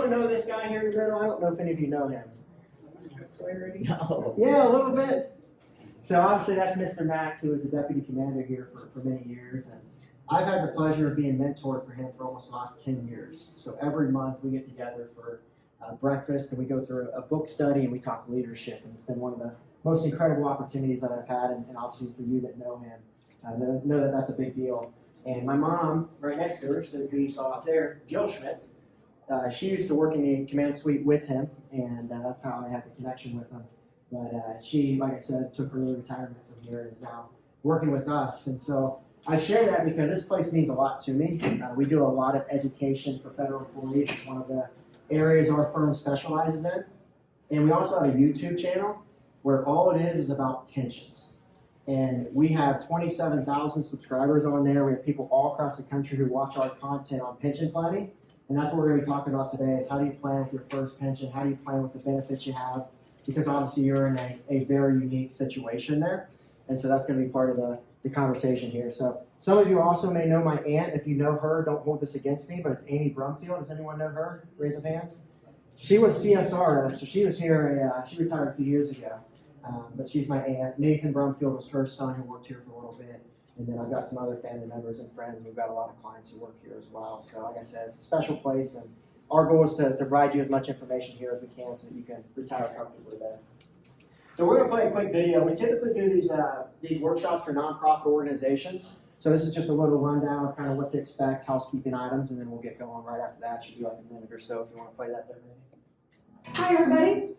anyone know this guy here in the middle? I don't know if any of you know him. No. Yeah, a little bit. So obviously that's Mr. Mack, who was the deputy commander here for many years. And I've had the pleasure of being mentored for him for almost the last 10 years. So every month we get together for breakfast and we go through a book study and we talk leadership. And it's been one of the most incredible opportunities that I've had. And obviously for you that know him, know that that's a big deal. And my mom, right next to her, so who you saw out there, Jill Schmitz, she used to work in the command suite with him, and that's how I had the connection with him. But she, like I said, took early retirement from here and is now working with us. And so I share that because this place means a lot to me. We do a lot of education for federal employees. It's one of the areas our firm specializes in. And we also have a YouTube channel where all it is about pensions. And we have 27,000 subscribers on there. We have people all across the country who watch our content on pension planning. And that's what we're going to be talking about today is how do you plan with your first pension? How do you plan with the benefits you have? Because obviously you're in a very unique situation there. And so that's going to be part of the conversation here. So some of you also may know my aunt. If you know her, don't hold this against me, but it's Amy Brumfield. Does anyone know her? Raise of hands. She was CSR, so she was here, she retired a few years ago. But she's my aunt. Nathan Brumfield was her son who worked here for a little bit. And then I've got some other family members and friends. We've got a lot of clients who work here as well. So like I said, it's a special place. And our goal is to provide you as much information here as we can so that you can retire comfortably there. So we're going to play a quick video. We typically do these workshops for nonprofit organizations. So this is just a little rundown of kind of what to expect, housekeeping items, and then we'll get going right after that. Should be like a minute or so if you want to play that there. Hi everybody,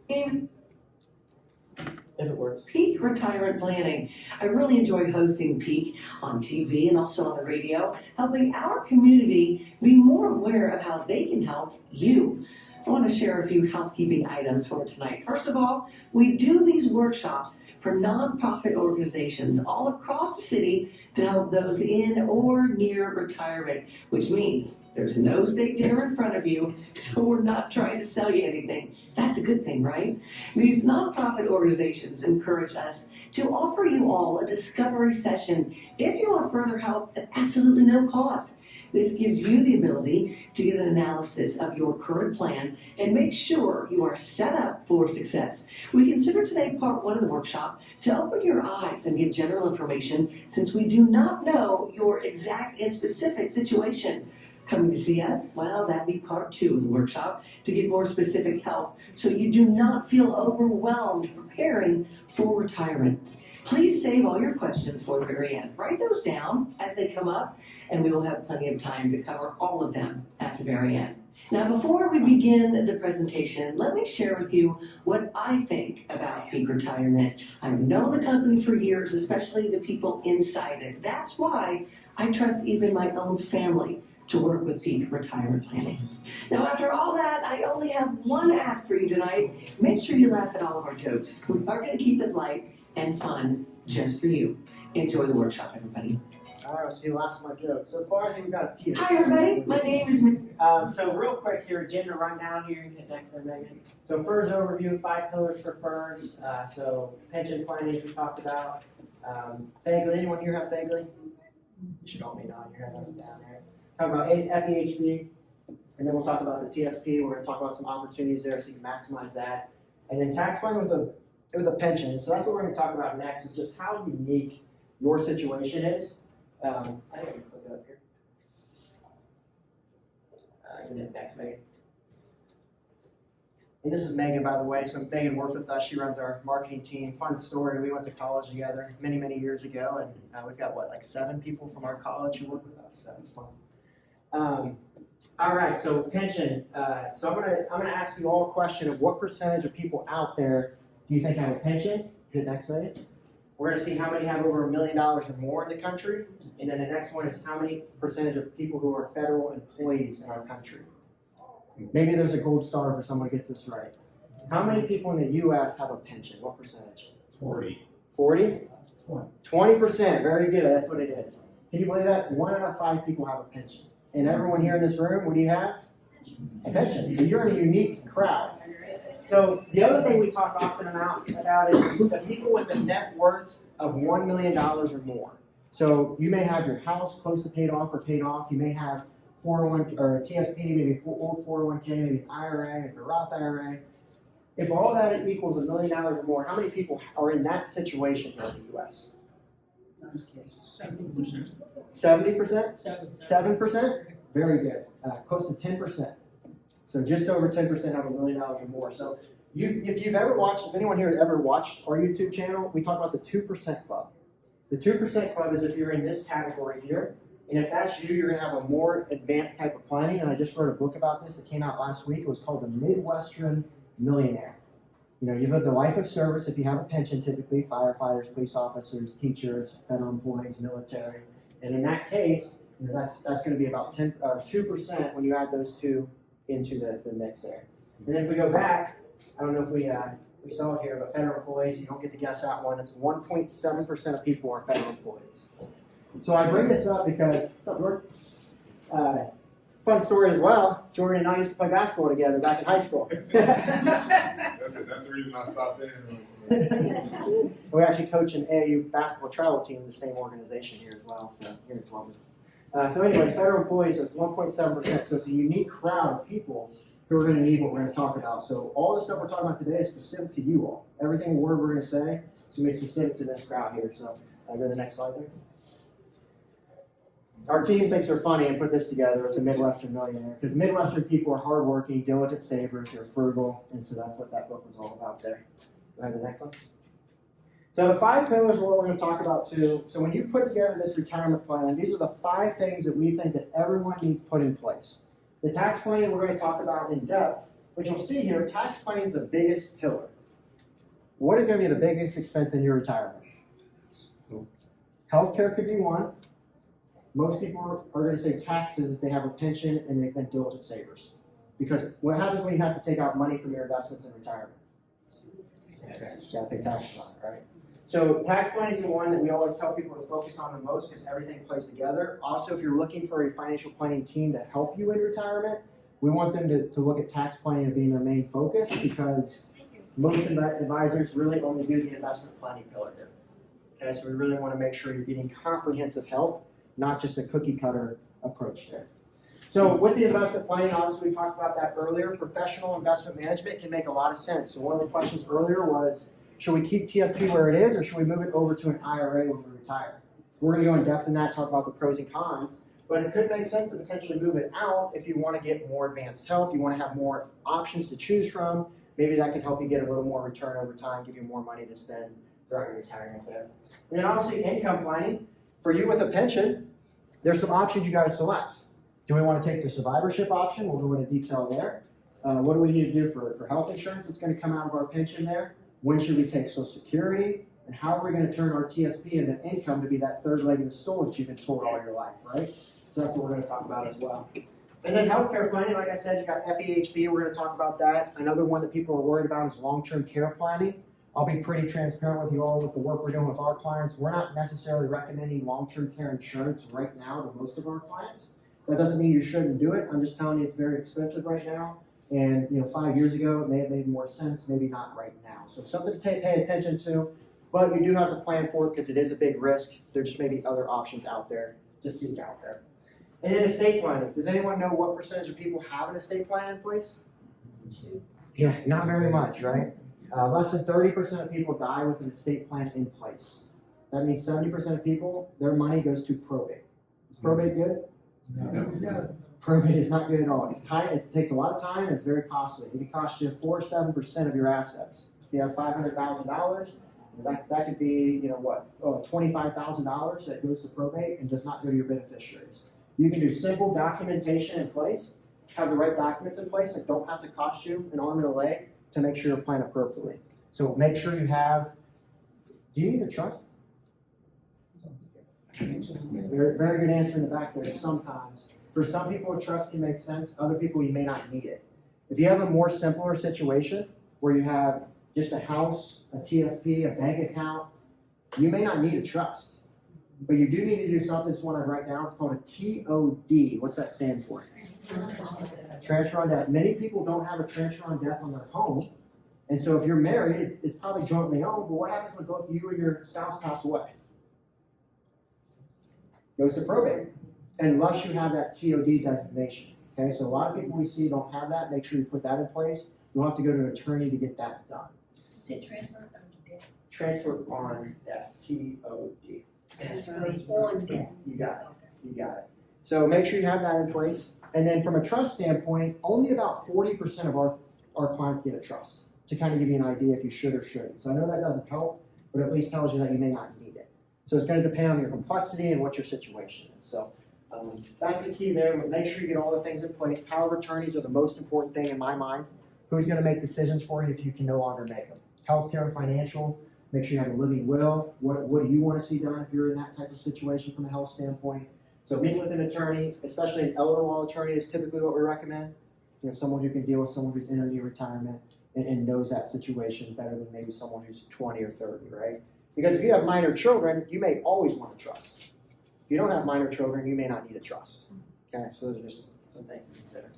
If it works. Peak Retirement Planning. I really enjoy hosting Peak on TV and also on the radio, helping our community be more aware of how they can help you. I want to share a few housekeeping items for tonight. First of all, we do these workshops for nonprofit organizations all across the city to help those in or near retirement, which means there's no steak dinner in front of you, so we're not trying to sell you anything. That's a good thing, right? These nonprofit organizations encourage us to offer you all a discovery session if you want further help at absolutely no cost. This gives you the ability to get an analysis of your current plan and make sure you are set up for success. We consider today part one of the workshop to open your eyes and give general information since we do not know your exact and specific situation. Coming to see us, well, that'd be part two of the workshop to get more specific help so you do not feel overwhelmed preparing for retirement. Please save all your questions for the very end. Write those down as they come up, and we will have plenty of time to cover all of them at the very end. Now, before we begin the presentation, let me share with you what I think about Peak Retirement. I've known the company for years, especially the people inside it. That's why I trust even my own family to work with Peak Retirement Planning. Now, after all that, I only have one ask for you tonight. Make sure you laugh at all of our jokes. We are going to keep it light and fun just for you. Enjoy the workshop, everybody. All right, let's see the last of my jokes. So far, I think we've got a few. Hi, everybody. My name is So real quick here, agenda rundown here. You can hit next there, Megan. So FERS overview, 5 pillars for FERS. So pension planning we talked about. FEGLI, anyone here have FEGLI? You should all be nodding your head up and down there. Talk about FEHB, and then we'll talk about the TSP. We're going to talk about some opportunities there so you can maximize that. And then tax planning with a pension. So that's what we're going to talk about next is just how unique your situation is. I think I can click it up here. You can hit next, Megan. And this is Megan, by the way. So Megan works with us. She runs our marketing team. Fun story. We went to college together many, many years ago, and we've got like 7 people from our college who work with us. So it's fun. All right. So pension. So I'm gonna ask you all a question of what percentage of people out there do you think have a pension? Hit next, Megan. We're going to see how many have over $1 million or more in the country. And then the next one is how many percentage of people who are federal employees in our country. Maybe there's a gold star for someone who gets this right. How many people in the U.S. have a pension? What percentage? 40. 40? 20%. Very good. That's what it is. Can you believe that? 1 out of 5 people have a pension. And everyone here in this room, what do you have? A pension. So you're in a unique crowd. So the other thing we talk often about is the people with a net worth of $1 million or more. So you may have your house close to paid off or paid off. You may have 401 or a TSP, maybe old 401k, maybe an IRA, maybe a Roth IRA. If all that equals $1 million or more, how many people are in that situation here in the U.S.? 70%. 70%? 7%. 7%? Very good. Close to 10%. So just over 10% have $1 million or more. So if you've ever watched, if anyone here has ever watched our YouTube channel, we talk about the 2% Club. The 2% Club is if you're in this category here, and if that's you, you're going to have a more advanced type of planning. And I just wrote a book about this. It came out last week. It was called The Midwestern Millionaire. You know, you live the life of service if you have a pension, typically firefighters, police officers, teachers, federal employees, military. And in that case, you know, that's going to be about 2% when you add those two into the mix there. And then if we go back, I don't know if we saw it here, but federal employees, you don't get to guess that one. It's 1.7% of people are federal employees. So I bring this up because, what's up, Jordan? Fun story as well. Jordan and I used to play basketball together back in high school. That's the reason I stopped in. We actually coach an AAU basketball travel team in the same organization here as well, so here in Columbus. So anyways, federal employees, so it's 1.7%, so it's a unique crowd of people who are going to need what we're going to talk about. So all the stuff we're talking about today is specific to you all. Every word we're going to say is going to be specific to this crowd here. So go to the next slide there. Our team thinks they're funny and put this together with the Midwestern Millionaire, because Midwestern people are hardworking, diligent savers, they're frugal, and so that's what that book was all about there. Go ahead to the next one. So the 5 pillars are what we're going to talk about too. So when you put together this retirement plan, these are the 5 things that we think that everyone needs put in place. The tax planning we're going to talk about in depth, but you'll see here, tax planning is the biggest pillar. What is going to be the biggest expense in your retirement? Healthcare could be one. Most people are going to say taxes if they have a pension and they've been diligent savers. Because what happens when you have to take out money from your investments in retirement? You got to pay taxes on it, right? So tax planning is the one that we always tell people to focus on the most because everything plays together. Also, if you're looking for a financial planning team to help you in retirement, we want them to look at tax planning as being their main focus because most advisors really only do the investment planning pillar here. Okay, so we really want to make sure you're getting comprehensive help, not just a cookie cutter approach there. So with the investment planning, obviously we talked about that earlier, professional investment management can make a lot of sense. So one of the questions earlier was, should we keep TSP where it is or should we move it over to an IRA when we retire? We're going to go in depth in that, talk about the pros and cons, but it could make sense to potentially move it out if you want to get more advanced help, you want to have more options to choose from. Maybe that can help you get a little more return over time, give you more money to spend throughout your retirement there. And then obviously income planning. For you with a pension, there's some options you got to select. Do we want to take the survivorship option? We'll go into detail there. What do we need to do for health insurance that's going to come out of our pension there? When should we take Social Security? And how are we going to turn our TSP into income to be that third leg of the stool that you've been told all your life, right? So that's what we're going to talk about as well. And then healthcare planning, like I said, you got FEHB, we're going to talk about that. Another one that people are worried about is long-term care planning. I'll be pretty transparent with you all with the work we're doing with our clients. We're not necessarily recommending long-term care insurance right now to most of our clients. That doesn't mean you shouldn't do it. I'm just telling you it's very expensive right now. And 5 years ago, it may have made more sense, maybe not right now. So something to pay attention to, but you do have to plan for it because it is a big risk. There just may be other options out there to seek out there. And then estate planning. Does anyone know what percentage of people have an estate plan in place? Yeah, not very much, right? Less than 30% of people die with an estate plan in place. That means 70% of people, their money goes to probate. Is probate good? No. Probate is not good at all. It's time. It takes a lot of time and it's very costly. It can cost you 4 or 7% of your assets. If you have $500,000, that could be $25,000 that goes to probate and does not go to your beneficiaries. You can do simple documentation in place, have the right documents in place that don't have to cost you an arm and a leg to make sure you're planning appropriately. So make sure you have. Do you need a trust? Very good answer in the back there. Sometimes. For some people, a trust can make sense. Other people, you may not need it. If you have a more simpler situation where you have just a house, a TSP, a bank account, you may not need a trust. But you do need to do something that's one I write down. It's called a TOD. What's that stand for? Transfer on death. Many people don't have a transfer on death on their home. And so if you're married, it's probably jointly owned. But what happens when both you and your spouse pass away? Goes to probate. unless you have that TOD designation. Okay, so a lot of people we see don't have that. Make sure you put that in place. You'll have to go to an attorney to get that done. Say transfer of debt. Transfer on death, TOD. On debt. You got it. You got it. So make sure you have that in place. And then from a trust standpoint, only about 40% of our clients get a trust, to kind of give you an idea if you should or shouldn't. So I know that doesn't help, but at least tells you that you may not need it. So it's going to depend on your complexity and what your situation is. So that's the key there. But make sure you get all the things in place. Power of attorneys are the most important thing in my mind. Who's going to make decisions for you if you can no longer make them? Healthcare and financial. Make sure you have a living will. What do you want to see done if you're in that type of situation from a health standpoint? So meet with an attorney, especially an elder law attorney is typically what we recommend. You know, someone who can deal with someone who's entering retirement and knows that situation better than maybe someone who's 20 or 30, right? Because if you have minor children, you may always want a trust. If you don't have minor children, you may not need a trust. Okay, so those are just some things to consider.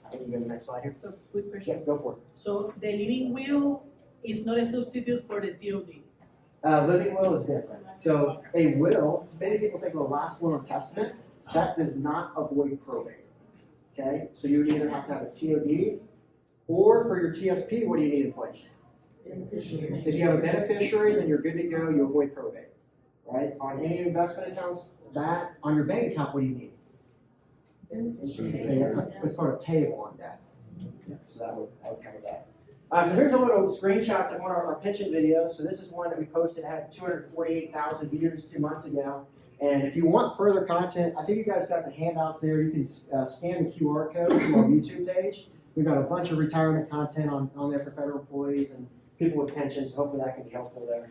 I think we go to the next slide here. So, quick question. Yeah, go for it. So the living will is not a substitute for the TOD? Living will is different. So a will, many people think of a last will and testament, that does not avoid probate. Okay, so you would either have to have a TOD, or for your TSP, what do you need in place? If you have a beneficiary, then you're good to go, you avoid probate. Right? On any investment accounts, that, on your bank account, what do you need? It's called a payable on death. So that would cover that. So here's a little screenshots of one of our pension videos. So this is one that we posted, had 248,000 views 2 months ago. And if you want further content, I think you guys got the handouts there. You can scan the QR code to our YouTube page. We've got a bunch of retirement content on there for federal employees and people with pensions. Hopefully that can be helpful there.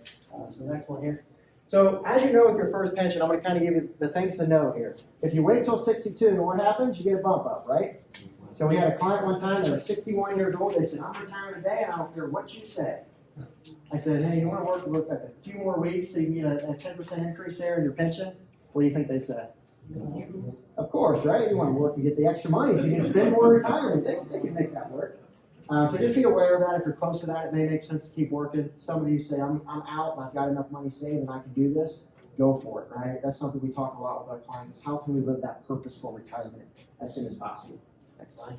So the next one here. So as you know with your first pension, I'm going to kind of give you the things to know here. If you wait till 62, what happens? You get a bump up, right? So we had a client one time, they were 61 years old, they said, I'm retiring today and I don't care what you say. I said, hey, you want to work like a few more weeks so you can get a 10% increase there in your pension? What do you think they said? Of course, right? You want to work and get the extra money so you can spend more in retirement. They can make that work. So just be aware of that. If you're close to that, it may make sense to keep working. Some of you say, I'm out and I've got enough money saved and I can do this. Go for it, right? That's something we talk a lot with our clients is how can we live that purposeful retirement as soon as possible. Next slide.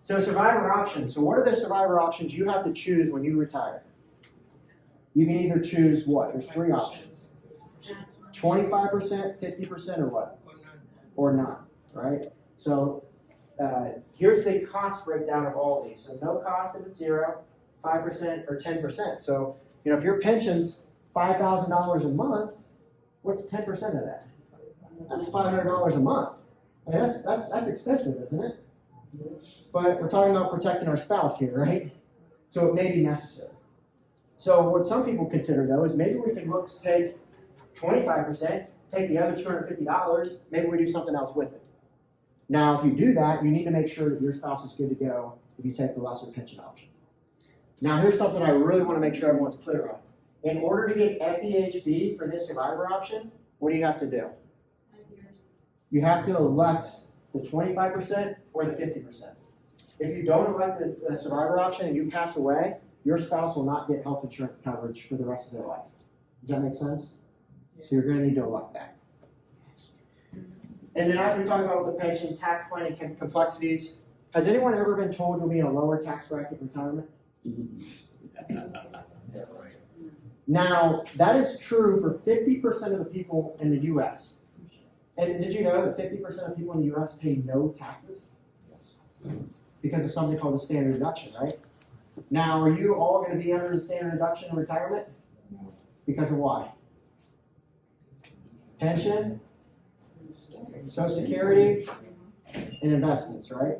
So survivor options. So what are the survivor options you have to choose when you retire? You can either choose what? There's 3 options. 25%, 50%, or what? Or none, right? So here's the cost breakdown of all of these. So no cost if it's 0, 5%, or 10%. So, you know, if your pension's $5,000 a month, what's 10% of that? That's $500 a month. I mean, that's expensive, isn't it? But we're talking about protecting our spouse here, right? So it may be necessary. So what some people consider, though, is maybe we can look to take 25%, take the other $250, maybe we do something else with it. Now, if you do that, you need to make sure that your spouse is good to go if you take the lesser pension option. Now, here's something I really want to make sure everyone's clear on. In order to get FEHB for this survivor option, what do you have to do? 5 years. You have to elect the 25% or the 50%. If you don't elect the survivor option and you pass away, your spouse will not get health insurance coverage for the rest of their life. Does that make sense? So you're going to need to elect that. And then as we talk about with the pension, tax planning complexities, has anyone ever been told you'll be in a lower tax bracket retirement? Now, that is true for 50% of the people in the U.S. And did you know that 50% of people in the U.S. pay no taxes? Because of something called the standard deduction, right? Now, are you all going to be under the standard deduction in retirement? Because of why? Pension, Social Security, and investments, right?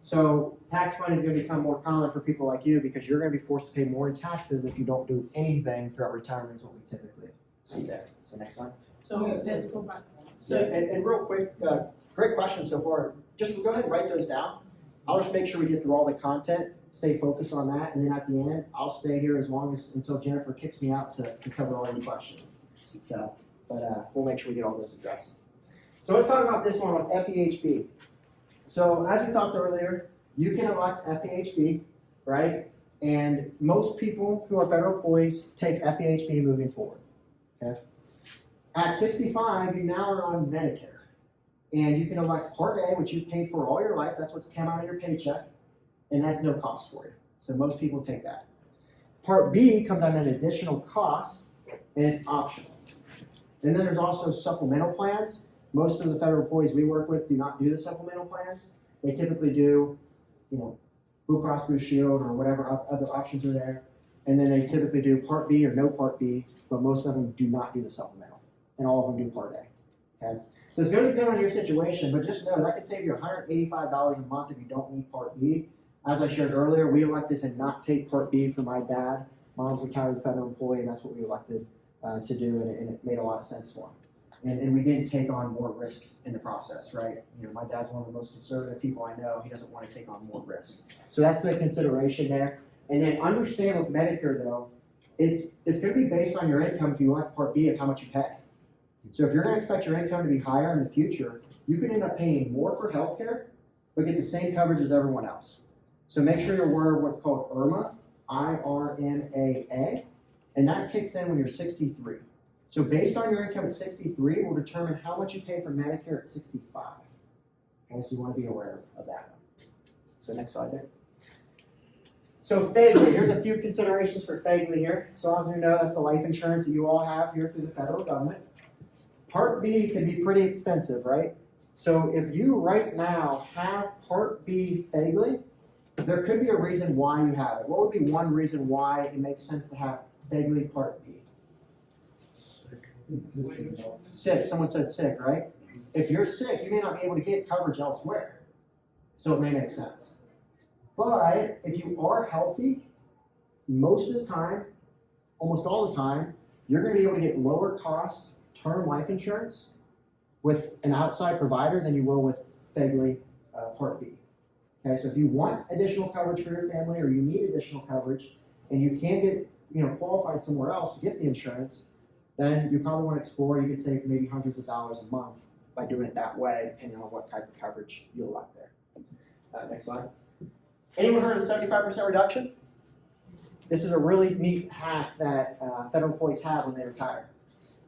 So tax planning is going to become more common for people like you because you're going to be forced to pay more in taxes if you don't do anything throughout retirement is what we typically see there. So next slide. So let's go back. So, and real quick, great question so far. Just go ahead and write those down. I'll just make sure we get through all the content, stay focused on that, and then at the end, I'll stay here as long as until Jennifer kicks me out to cover all your questions. So, but we'll make sure we get all those addressed. So let's talk about this one with FEHB. So as we talked earlier, you can elect FEHB, right? And most people who are federal employees take FEHB moving forward. Okay. At 65, you now are on Medicare. And you can elect Part A, which you've paid for all your life. That's what's come out of your paycheck. And that's no cost for you. So most people take that. Part B comes at an additional cost, and it's optional. And then there's also supplemental plans. Most of the federal employees we work with do not do the supplemental plans. They typically do, Blue Cross Blue Shield or whatever other options are there. And then they typically do Part B or no Part B, but most of them do not do the supplemental. And all of them do Part A. Okay? So it's going to depend on your situation, but just know that could save you $185 a month if you don't need Part B. As I shared earlier, we elected to not take Part B for my dad. Mom's a retired federal employee, and that's what we elected to do, and it made a lot of sense for him. And we didn't take on more risk in the process, right? My dad's one of the most conservative people I know. He doesn't want to take on more risk. So that's the consideration there. And then understand with Medicare, though, it's going to be based on your income if you elect Part B of how much you pay. So if you're going to expect your income to be higher in the future, you could end up paying more for healthcare, but get the same coverage as everyone else. So make sure you're aware of what's called IRMA, IRMAA, and that kicks in when you're 63. So based on your income at 63, will determine how much you pay for Medicare at 65. Okay, so you want to be aware of that. So next slide there. So FEGLI, here's a few considerations for FEGLI here. So as you know, that's the life insurance that you all have here through the federal government. Part B can be pretty expensive, right? So if you right now have Part B FEGLI, there could be a reason why you have it. What would be one reason why it makes sense to have FEGLI Part B? Sick. Someone said sick, right? If you're sick, you may not be able to get coverage elsewhere. So it may make sense. But if you are healthy, most of the time, almost all the time, you're going to be able to get lower cost term life insurance with an outside provider than you will with FEGLI Part B. Okay, so if you want additional coverage for your family or you need additional coverage and you can't get qualified somewhere else to get the insurance, then you probably want to explore. You could save maybe hundreds of dollars a month by doing it that way, depending on what type of coverage you elect there. Next slide. Anyone heard of 75% reduction? This is a really neat hack that federal employees have when they retire.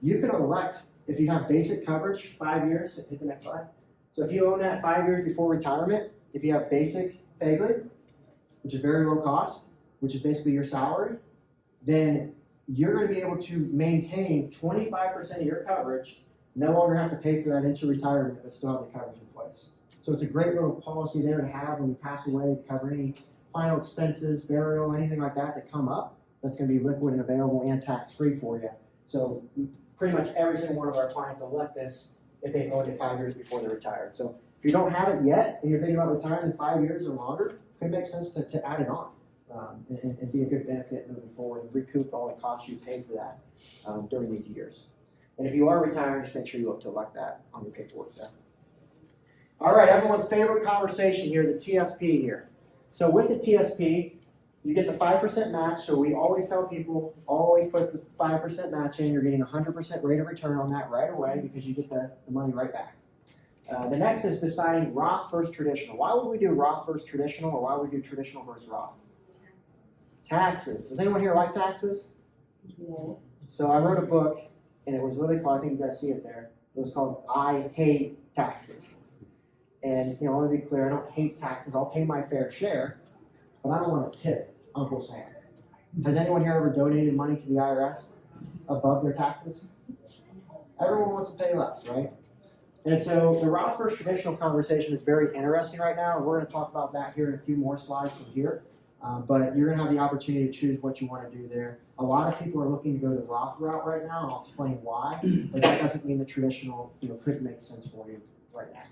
You can elect, if you have basic coverage, 5 years, hit the next slide. So if you own that 5 years before retirement, if you have basic FEGLI, which is very low cost, which is basically your salary, then you're going to be able to maintain 25% of your coverage, no longer have to pay for that into retirement, but still have the coverage in place. So it's a great little policy there to have when you pass away to cover any final expenses, burial, anything like that come up. That's going to be liquid and available and tax-free for you. So pretty much every single one of our clients elect this if they owned it 5 years before they're retired. So if you don't have it yet and you're thinking about retiring in 5 years or longer, it could make sense to add it on. And be a good benefit moving forward and recoup all the costs you paid for that during these years. And if you are retiring, just make sure you look to elect that on your paperwork there. All right, everyone's favorite conversation here, the TSP here. So with the TSP, you get the 5% match. So we always tell people, always put the 5% match in. You're getting 100% rate of return on that right away because you get the money right back. The next is deciding Roth versus traditional. Why would we do Roth versus traditional, or why would we do traditional versus Roth? Taxes. Does anyone here like taxes? No. So I wrote a book, and it was really called, I think you guys see it there. It was called I Hate Taxes. And I want to be clear, I don't hate taxes. I'll pay my fair share, but I don't want to tip Uncle Sam. Has anyone here ever donated money to the IRS above their taxes? Everyone wants to pay less, right? And so the Roth versus traditional conversation is very interesting right now, and we're going to talk about that here in a few more slides from here. But you're going to have the opportunity to choose what you want to do there. A lot of people are looking to go the Roth route right now, and I'll explain why. But that doesn't mean the traditional, couldn't make sense for you right now.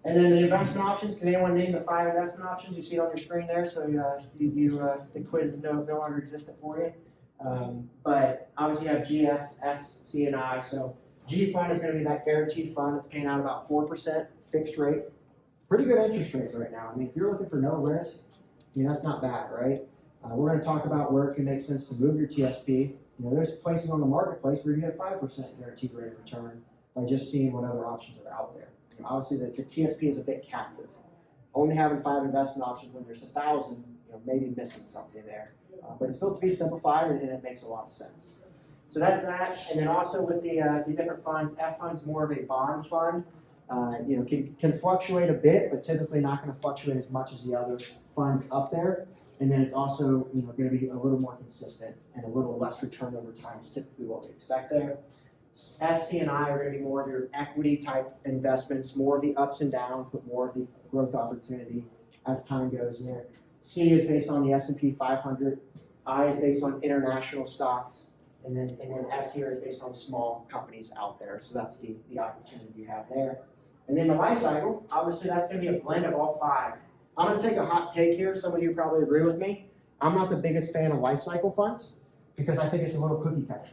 And then the investment options. Can anyone name the 5 investment options? You see it on your screen there, so the quiz is no longer existent for you. But obviously you have G, F, S, C, and I. So G fund is going to be that guaranteed fund that's paying out about 4% fixed rate. Pretty good interest rates right now. I mean, if you're looking for no risk, that's not bad, right? We're going to talk about where it can make sense to move your TSP. There's places on the marketplace where you get a 5% guaranteed rate of return by just seeing what other options are out there. Obviously, the TSP is a bit captive. Only having 5 investment options when there's 1,000, maybe missing something there. But it's built to be simplified, and it makes a lot of sense. So that's that. And then also with the different funds, F fund's more of a bond fund. Can fluctuate a bit, but typically not going to fluctuate as much as the other funds up there. And then it's also going to be a little more consistent and a little less return over time is typically what we expect there. SC and I are going to be more of your equity type investments, more of the ups and downs, but more of the growth opportunity as time goes there. C is based on the S&P 500. I is based on international stocks. And then S here is based on small companies out there. So that's the opportunity you have there. And then the life cycle, obviously that's going to be a blend of all 5. I'm going to take a hot take here. Some of you probably agree with me. I'm not the biggest fan of life cycle funds because I think it's a little cookie cutter.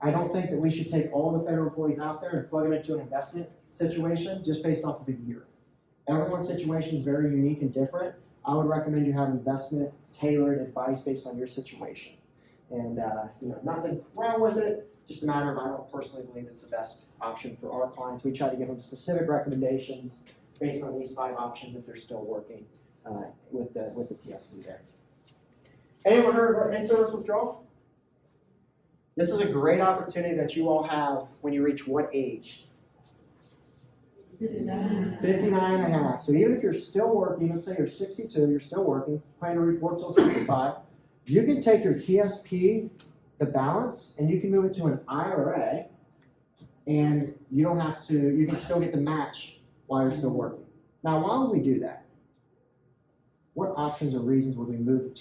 I don't think that we should take all the federal employees out there and plug them into an investment situation just based off of a year. Everyone's situation is very unique and different. I would recommend you have investment tailored advice based on your situation. And nothing wrong with it, just a matter of I don't personally believe it's the best option for our clients. We try to give them specific recommendations based on these 5 options if they're still working with the TSP there. Anyone heard of in-service withdrawal? This is a great opportunity that you all have when you reach what age? 59 and a half. So even if you're still working, let's say you're 62, you're still working, plan to work till 65, you can take your TSP, the balance, and you can move it to an IRA, and you don't have to, you can still get the match while you're still working. Now, why would we do that? What options or reasons would we move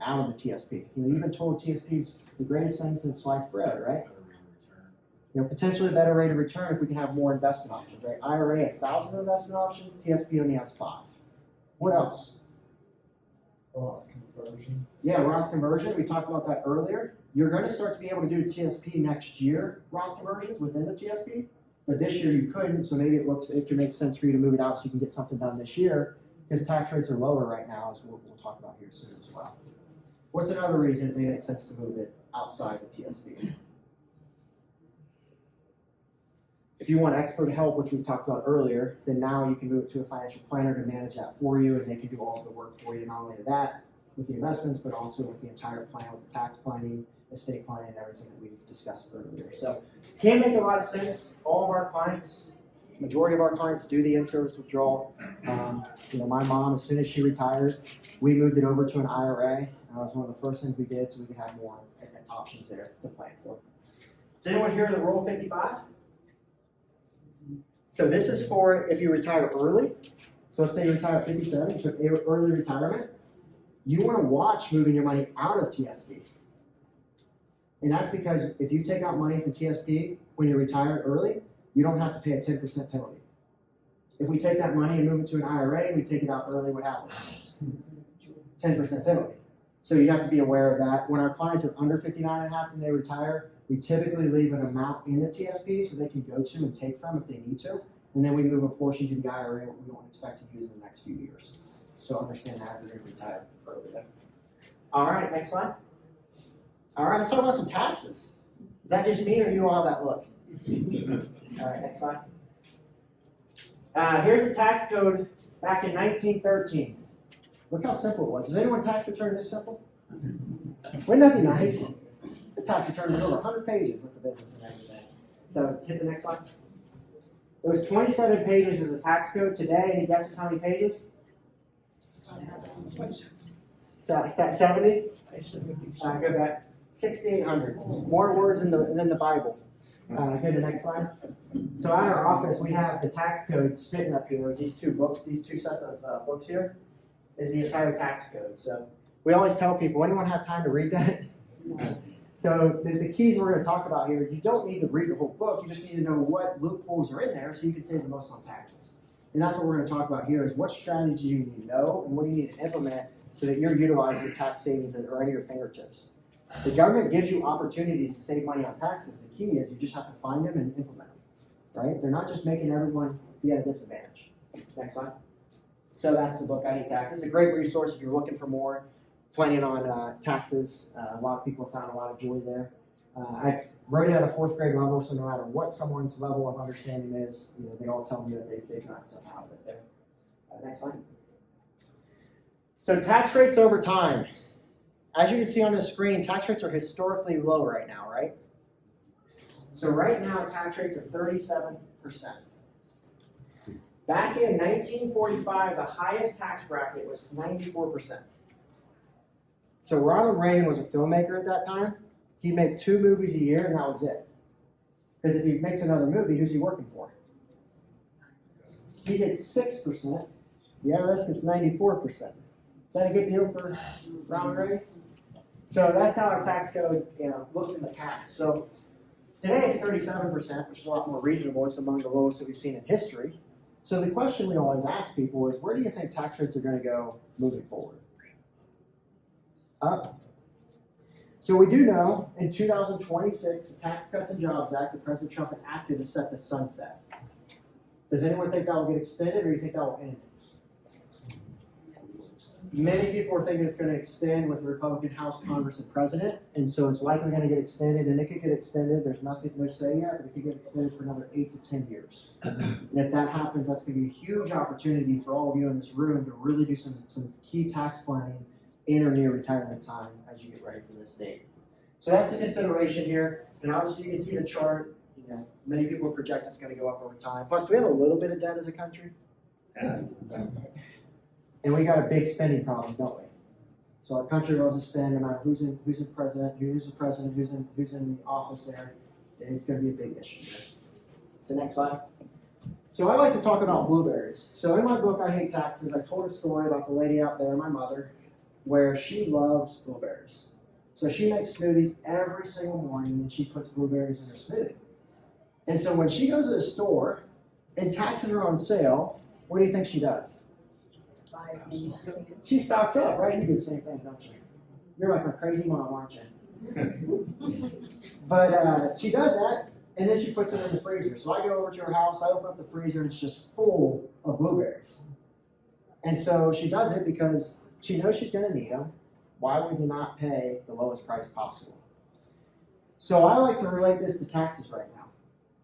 out of the TSP? You've been told TSP is the greatest thing since sliced bread, right? Potentially a better rate of return if we can have more investment options, right? IRA has 1,000 investment options, TSP only has 5. What else? Roth conversion. Yeah, Roth conversion. We talked about that earlier. You're going to start to be able to do TSP next year, Roth conversions within the TSP, but this year you couldn't, so maybe it can make sense for you to move it out so you can get something done this year. Because tax rates are lower right now, as we'll talk about here soon as well. What's another reason it may make sense to move it outside the TSP? If you want expert help, which we talked about earlier, then now you can move it to a financial planner to manage that for you, and they can do all of the work for you, not only that with the investments, but also with the entire plan, with the tax planning, estate planning, and everything that we've discussed earlier. So, can make a lot of sense. All of our clients, majority of our clients do the in-service withdrawal. My mom, as soon as she retired, we moved it over to an IRA. That was one of the first things we did so we could have more options there to plan for. Does anyone hear the Rule 55? So this is for if you retire early. So let's say you retire at 57, you took early retirement. You want to watch moving your money out of TSP. And that's because if you take out money from TSP when you're retired early, you don't have to pay a 10% penalty. If we take that money and move it to an IRA and we take it out early, what happens? 10% penalty. So you have to be aware of that. When our clients are under 59 and a half when they retire, we typically leave an amount in the TSP so they can go to and take from if they need to. And then we move a portion to the IRA what we don't expect to use in the next few years. So understand that if they're going to retire early. All right, next slide. All right, let's talk about some taxes. Is that just me or you all have that look? All right, next slide. Here's the tax code back in 1913. Look how simple it was. Is anyone tax return this simple? Wouldn't that be nice? The tax return was over 100 pages with the business and everything. So hit the next slide. It was 27 pages as a tax code. Today, any guesses how many pages? 70? Go back. 6,800. More words than the Bible. Go to the next slide. So at our office, we have the tax code sitting up here. These two books, these two sets of books here, is the entire tax code. So we always tell people, anyone have time to read that? So the keys we're going to talk about here is you don't need to read the whole book. You just need to know what loopholes are in there so you can save the most on taxes. And that's what we're going to talk about here is what strategy you need to know and what you need to implement so that you're utilizing the tax savings that are at your fingertips. The government gives you opportunities to save money on taxes. The key is you just have to find them and implement them, right? They're not just making everyone be at a disadvantage. Next slide. So that's the book, I Hate Taxes. It's a great resource if you're looking for more, planning on taxes. A lot of people have found a lot of joy there. I've wrote it at a 4th grade level, so no matter what someone's level of understanding is, they all tell me that they've gotten something out of it there. Next slide. So tax rates over time. As you can see on the screen, tax rates are historically low right now, right? So right now, tax rates are 37%. Back in 1945, the highest tax bracket was 94%. So Ronald Reagan was a filmmaker at that time. He'd make 2 movies a year, and that was it. Because if he makes another movie, who's he working for? He gets 6%. The IRS gets 94%. Is that a good deal for Ronald Reagan? So that's how our tax code, looked in the past. So today it's 37%, which is a lot more reasonable. It's among the lowest that we've seen in history. So the question we always ask people is, where do you think tax rates are going to go moving forward? Up. So we do know in 2026, the Tax Cuts and Jobs Act that President Trump enacted is set to sunset. Does anyone think that will get extended, or do you think that will end? Many people are thinking it's going to extend with the Republican House, Congress, and President, and so it's likely going to get extended, and it could get extended. There's nothing to say yet, but it could get extended for another 8 to 10 years. And if that happens, that's going to be a huge opportunity for all of you in this room to really do some key tax planning in or near retirement time as you get ready for this date. So that's a consideration here, and obviously you can see the chart. Many people project it's going to go up over time. Plus, do we have a little bit of debt as a country? And we got a big spending problem, don't we? So our country loves to spend, no matter who's the president, who's in the office there, and it's going to be a big issue here. So next slide. So I like to talk about blueberries. So in my book, I Hate Taxes, I told a story about the lady out there, my mother, where she loves blueberries. So she makes smoothies every single morning, and she puts blueberries in her smoothie. And so when she goes to the store and taxes are on sale, what do you think she does? She stocks up, right? You do the same thing, don't you? You're like a crazy mom, aren't you? But she does that, and then she puts it in the freezer. So I go over to her house, I open up the freezer, and it's just full of blueberries. And so she does it because she knows she's going to need them. Why would you not pay the lowest price possible? So I like to relate this to taxes right now.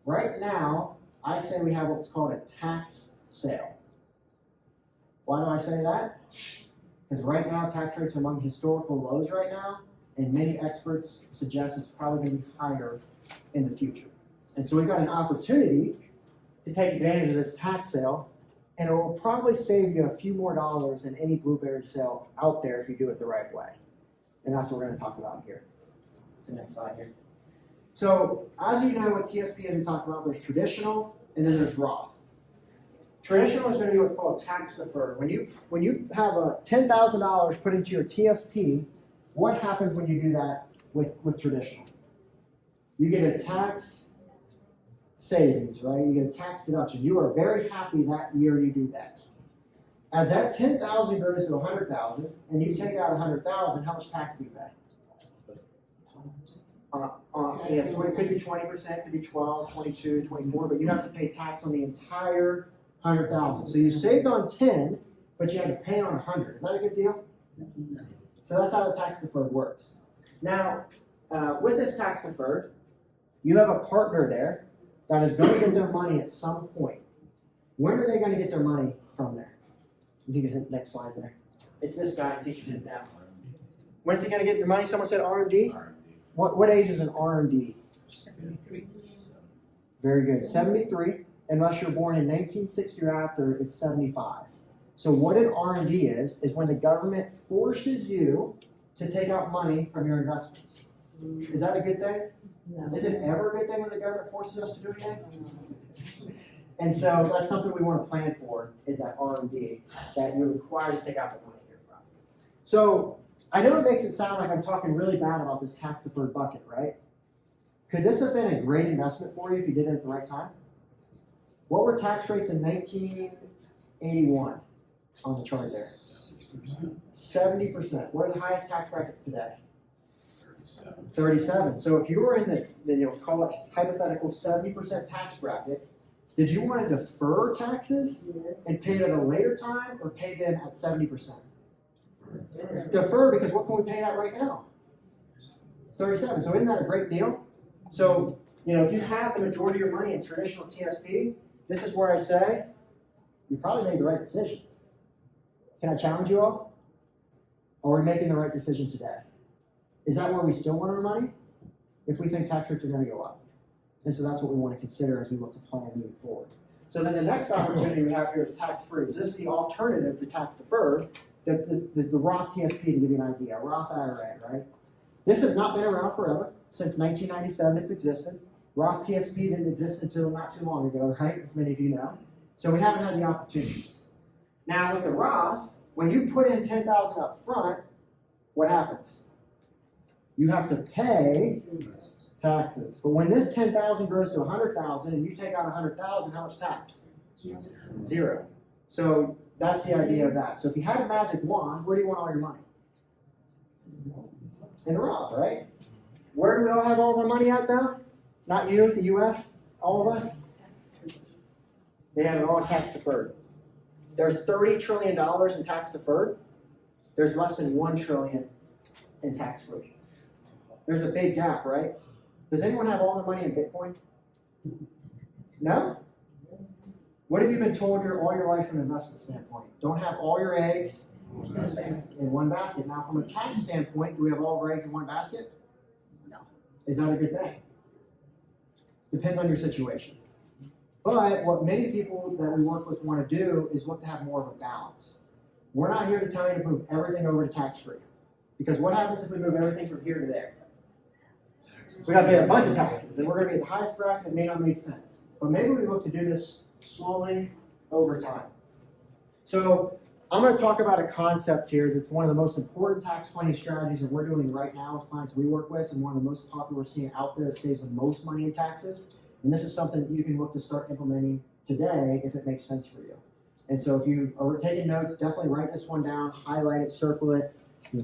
Right now, I say we have what's called a tax sale. Why do I say that? Because right now, tax rates are among historical lows right now, and many experts suggest it's probably going to be higher in the future. And so we've got an opportunity to take advantage of this tax sale, and it will probably save you a few more dollars than any blueberry sale out there if you do it the right way. And that's what we're going to talk about here. The next slide here. So as you know with TSP, as we talked about, there's traditional and then there's Roth. Traditional is going to be what's called tax deferred. When you have a $10,000 put into your TSP, what happens when you do that with traditional? You get a tax savings, right? You get a tax deduction. You are very happy that year you do that. As that $10,000 goes to $100,000, and you take out $100,000, how much tax do you pay? It could be 20%, could be 12, 22, 24, but you have to pay tax on the entire $100,000. So you saved on 10, but you had to pay on 100. Is that a good deal? No. So that's how the tax deferred works. Now, with this tax deferred, you have a partner there that is going to get their money at some point. When are they going to get their money from there? You can hit the next slide there. It's this guy, in case you didn't know. When's he going to get your money? Someone said RMD? What age is an RMD? 73. Very good. 73. Unless you're born in 1960 or after, it's 75. So what an RMD is when the government forces you to take out money from your investments. Is that a good thing? No. Is it ever a good thing when the government forces us to do anything? And so that's something we want to plan for, is that RMD, that you're required to take out the money here from. So I know it makes it sound like I'm talking really bad about this tax deferred bucket, right? Could this have been a great investment for you if you did it at the right time? What were tax rates in 1981 on the chart there? 70%. What are the highest tax brackets today? 37. So if you were in the call it hypothetical 70% tax bracket, did you want to defer taxes and pay it at a later time, or pay them at 70%? Defer, because what can we pay at right now? 37. So isn't that a great deal? So, if you have the majority of your money in traditional TSP, this is where I say you probably made the right decision. Can I challenge you all? Are we making the right decision today? Is that where we still want our money? If we think tax rates are going to go up. And so that's what we want to consider as we look to plan moving forward. So then the next opportunity we have here is tax-free. So this is the alternative to tax-deferred, the Roth TSP, to give you an idea, Roth IRA, right? This has not been around forever. Since 1997, it's existed. Roth TSP didn't exist until not too long ago, right? As many of you know. So we haven't had the opportunities. Now with the Roth, when you put in $10,000 up front, what happens? You have to pay taxes. But when this $10,000 grows to $100,000 and you take out $100,000, how much tax? 0. So that's the idea of that. So if you had a magic wand, where do you want all your money? In the Roth, right? Where do we all have all of our money at though? Not you, the U.S., all of us? They have it all tax deferred. There's $30 trillion in tax deferred. There's less than $1 trillion in tax free. There's a big gap, right? Does anyone have all their money in Bitcoin? No? What have you been told all your life from an investment standpoint? Don't have all your eggs in one basket. Now, from a tax standpoint, do we have all of our eggs in one basket? No. Is that a good thing? Depends on your situation. But what many people that we work with want to do is look to have more of a balance. We're not here to tell you to move everything over to tax-free. Because what happens if we move everything from here to there? We got to pay a bunch of taxes, and we're going to be at the highest bracket. It may not make sense. But maybe we look to do this slowly over time. So I'm going to talk about a concept here that's one of the most important tax planning strategies that we're doing right now with clients we work with, and one of the most popular we're seeing out there that saves the most money in taxes. And this is something that you can look to start implementing today if it makes sense for you. And so if you are taking notes, definitely write this one down, highlight it, circle it,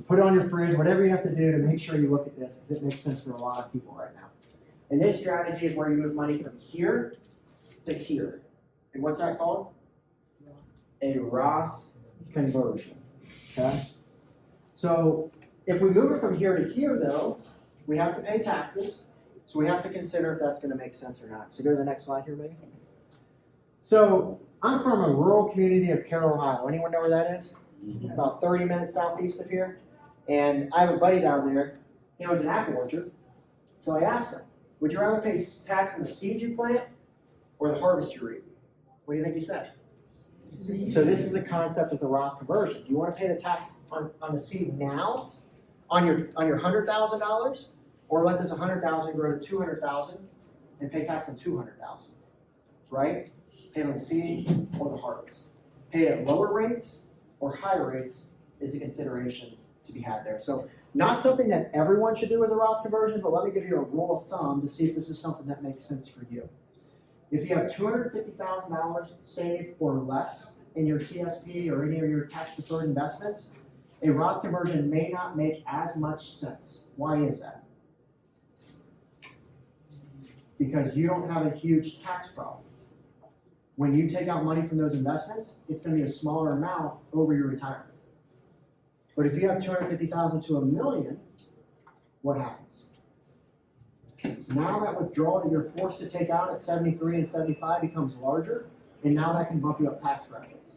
put it on your fridge, whatever you have to do to make sure you look at this, because it makes sense for a lot of people right now. And this strategy is where you move money from here to here. And what's that called? A Roth conversion. Okay? So if we move it from here to here, though, we have to pay taxes. So we have to consider if that's going to make sense or not. So go to the next slide here, Megan. So I'm from a rural community of Carroll, Ohio. Anyone know where that is? About 30 minutes southeast of here. And I have a buddy down there. He owns an apple orchard. So I asked him, would you rather pay tax on the seed you plant or the harvest you reap? What do you think he said? So this is the concept of the Roth conversion. Do you want to pay the tax on the seed now on your $100,000, or let this $100,000 grow to $200,000 and pay tax on $200,000? Right? Pay on the seed or the harvest. Pay at lower rates or higher rates is a consideration to be had there. So not something that everyone should do as a Roth conversion, but let me give you a rule of thumb to see if this is something that makes sense for you. If you have $250,000 saved or less in your TSP or any of your tax-deferred investments, a Roth conversion may not make as much sense. Why is that? Because you don't have a huge tax problem. When you take out money from those investments, it's going to be a smaller amount over your retirement. But if you have $250,000 to $1 million, what happens? Now that withdrawal that you're forced to take out at 73 and 75 becomes larger, and now that can bump you up tax brackets.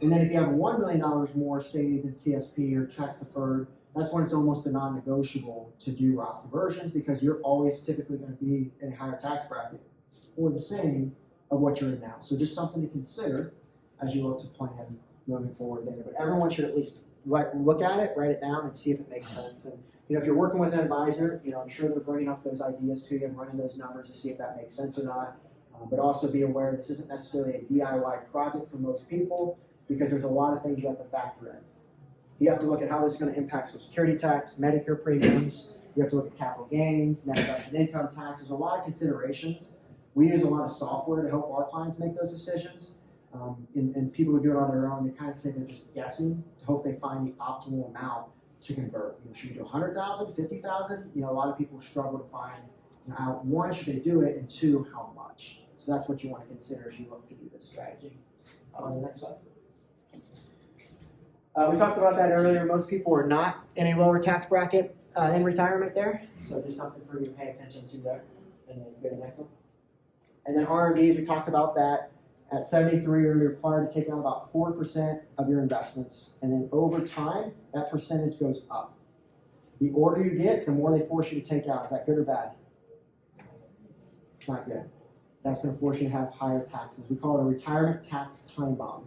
And then if you have $1 million more saved in TSP or tax deferred, that's when it's almost a non-negotiable to do Roth conversions, because you're always typically going to be in a higher tax bracket or the same of what you're in now. So just something to consider as you look to plan moving forward there. But everyone should at least look at it, write it down, and see if it makes sense. And if you're working with an advisor, I'm sure they're bringing up those ideas to you and running those numbers to see if that makes sense or not. But also be aware this isn't necessarily a DIY project for most people, because there's a lot of things you have to factor in. You have to look at how this is going to impact Social Security tax, Medicare premiums. You have to look at capital gains, net investment income tax. There's a lot of considerations. We use a lot of software to help our clients make those decisions. And people who do it on their own, they kind of say they're just guessing to hope they find the optimal amount to convert. Should you do 100,000, 50,000? A lot of people struggle to find out, one, should they do it, and two, how much? So that's what you want to consider as you look to do this strategy. On the next slide. We talked about that earlier. Most people are not in a lower tax bracket in retirement there, so just something for you to pay attention to there. And then go to the next one. And then RMDs, we talked about that. At 73, you're required to take out about 4% of your investments, and then over time, that percentage goes up. The older you get, the more they force you to take out. Is that good or bad? It's not good. that's gonna force you to have higher taxes. We call it a retirement tax time bomb.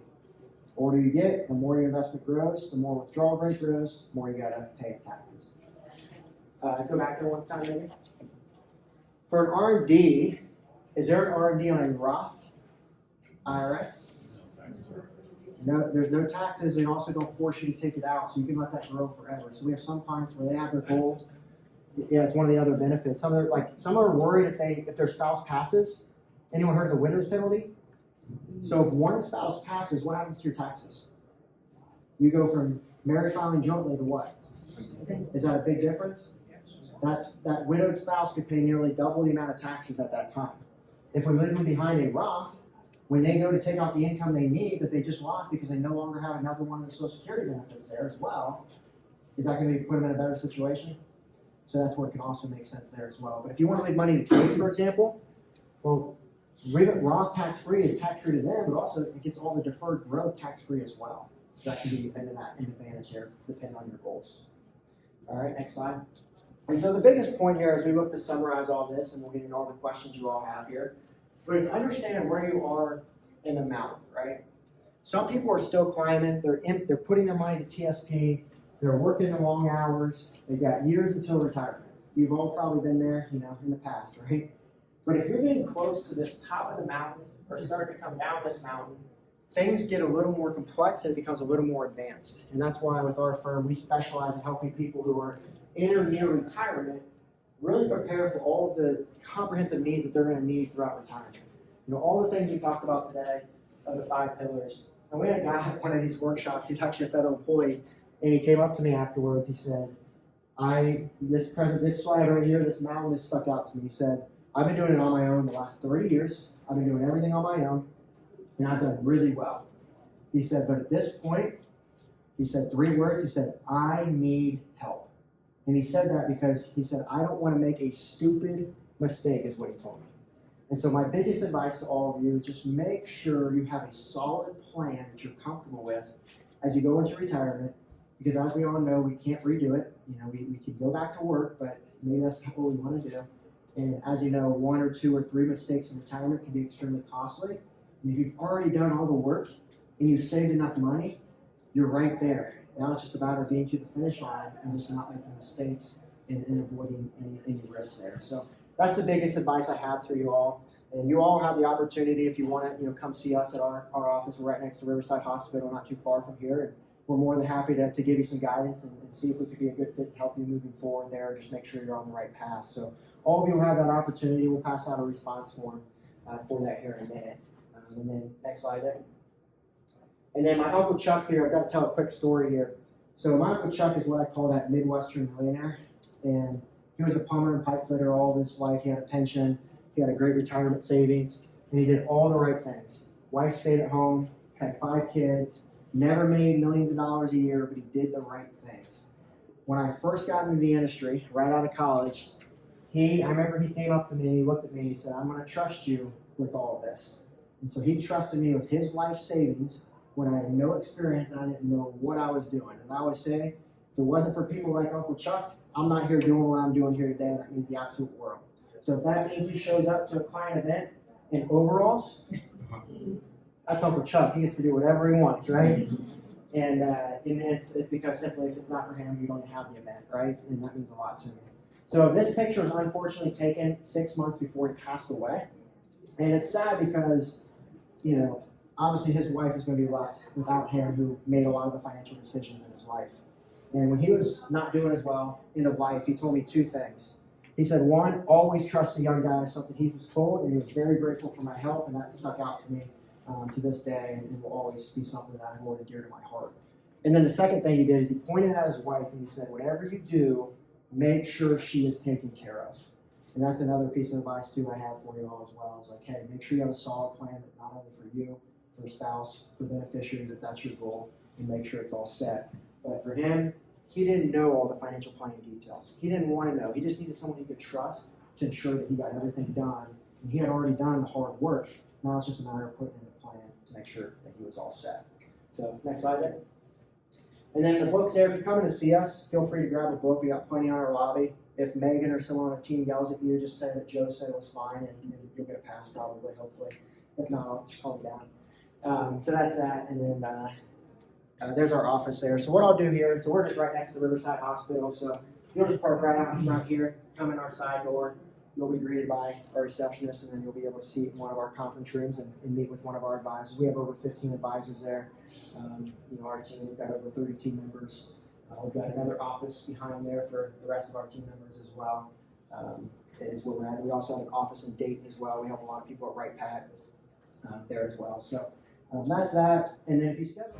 The older you get, the more your investment grows, the more withdrawal rate grows, the more you gotta pay in taxes. Go back there one time maybe. For an R&D, is there an R&D on a Roth IRA? No, there's no taxes. They also don't force you to take it out, so you can let that grow forever. So we have some clients where they have their goal. Yeah, it's one of the other benefits. Some are worried if their spouse passes. Anyone heard of the widow's penalty? So if one spouse passes, what happens to your taxes? You go from married filing jointly to what? Is that a big difference? That widowed spouse could pay nearly double the amount of taxes at that time. If we leave them behind a Roth, when they go to take out the income they need that they just lost because they no longer have another one of the Social Security benefits there as well, is that going to put them in a better situation? So that's where it can also make sense there as well. But if you want to leave money to kids, for example, well, Roth tax-free is tax-free to them, but also it gets all the deferred growth tax-free as well. So that can be an advantage here, depending on your goals. All right, next slide. And so the biggest point here as we look to summarize all this, and we'll get into all the questions you all have here, but it's understanding where you are in the mountain, right? Some people are still climbing. They're putting their money to TSP. They're working the long hours. They've got years until retirement. You've all probably been there, in the past, right? But if you're getting close to this top of the mountain or starting to come down this mountain, things get a little more complex and it becomes a little more advanced. And that's why with our firm, we specialize in helping people who are in or near retirement really prepare for all of the comprehensive needs that they're going to need throughout retirement. All the things we talked about today are the 5 pillars. And we had a guy at one of these workshops, he's actually a federal employee, and he came up to me afterwards, he said, this slide right here, this mountain, this stuck out to me. He said, I've been doing it on my own the last 30 years. I've been doing everything on my own, and I've done really well. He said, but at this point, he said 3 words, he said, I need help. And he said that because he said, I don't want to make a stupid mistake, is what he told me. And so my biggest advice to all of you is just make sure you have a solid plan that you're comfortable with as you go into retirement, because as we all know, we can't redo it. We can go back to work, but maybe that's not what we want to do. And as you know, 1 or 2 or 3 mistakes in retirement can be extremely costly. And if you've already done all the work and you've saved enough money, you're right there. Now it's just about getting to the finish line and just not making mistakes and avoiding any risks there. So that's the biggest advice I have to you all. And you all have the opportunity, if you want to, come see us at our office. We're right next to Riverside Hospital, not too far from here. And we're more than happy to give you some guidance and see if we could be a good fit to help you moving forward there. Just make sure you're on the right path. So all of you have that opportunity. We'll pass out a response form for that here in a minute. And then next slide there. And then my Uncle Chuck here, I've got to tell a quick story here. So my Uncle Chuck is what I call that Midwestern millionaire. And he was a plumber and pipe fitter all of his life. He had a pension. He had a great retirement savings. And he did all the right things. Wife stayed at home, had 5 kids, never made millions of dollars a year, but he did the right things. When I first got into the industry, right out of college, I remember he came up to me, he looked at me, and he said, I'm going to trust you with all of this. And so he trusted me with his life savings when I had no experience and I didn't know what I was doing. And I always say, if it wasn't for people like Uncle Chuck, I'm not here doing what I'm doing here today. That means the absolute world. So if that means he shows up to a client event in overalls, that's Uncle Chuck. He gets to do whatever he wants, right? And it's because simply if it's not for him, you don't have the event, right? And that means a lot to me. So this picture was unfortunately taken 6 months before he passed away. And it's sad because, obviously his wife is going to be left without him, who made a lot of the financial decisions in his life. And when he was not doing as well, end of life, he told me 2 things. He said, 1, always trust a young guy, something he was told, and he was very grateful for my help, and that stuck out to me to this day, and will always be something that I hold dear to my heart. And then the second thing he did is he pointed at his wife and he said, whatever you do, make sure she is taken care of. And that's another piece of advice too I have for you all as well. Is like, hey, make sure you have a solid plan that not only for you, for your spouse, for beneficiaries, if that's your goal, and make sure it's all set. But for him, he didn't know all the financial planning details. He didn't want to know. He just needed someone he could trust to ensure that he got everything done. And he had already done the hard work. Now it's just a matter of putting in the plan to make sure that he was all set. So next slide there. And then the book's there. If you're coming to see us, feel free to grab a book. We got plenty on our lobby. If Megan or someone on our team yells at you, just say that Joe said it was fine, and you'll get a pass probably, hopefully. If not, I'll just calm down. So that's that. And then there's our office there. So what I'll do here, so we're just right next to Riverside Hospital. So you'll just park right out in front here, come in our side door. You'll be greeted by our receptionist, and then you'll be able to see one of our conference rooms and meet with one of our advisors. We have over 15 advisors there. Our team, we've got over 30 team members. We've got another office behind there for the rest of our team members as well. Is where we're at. We also have an office in Dayton as well. We help a lot of people at Wright Pat there as well. So that's that. And then if you step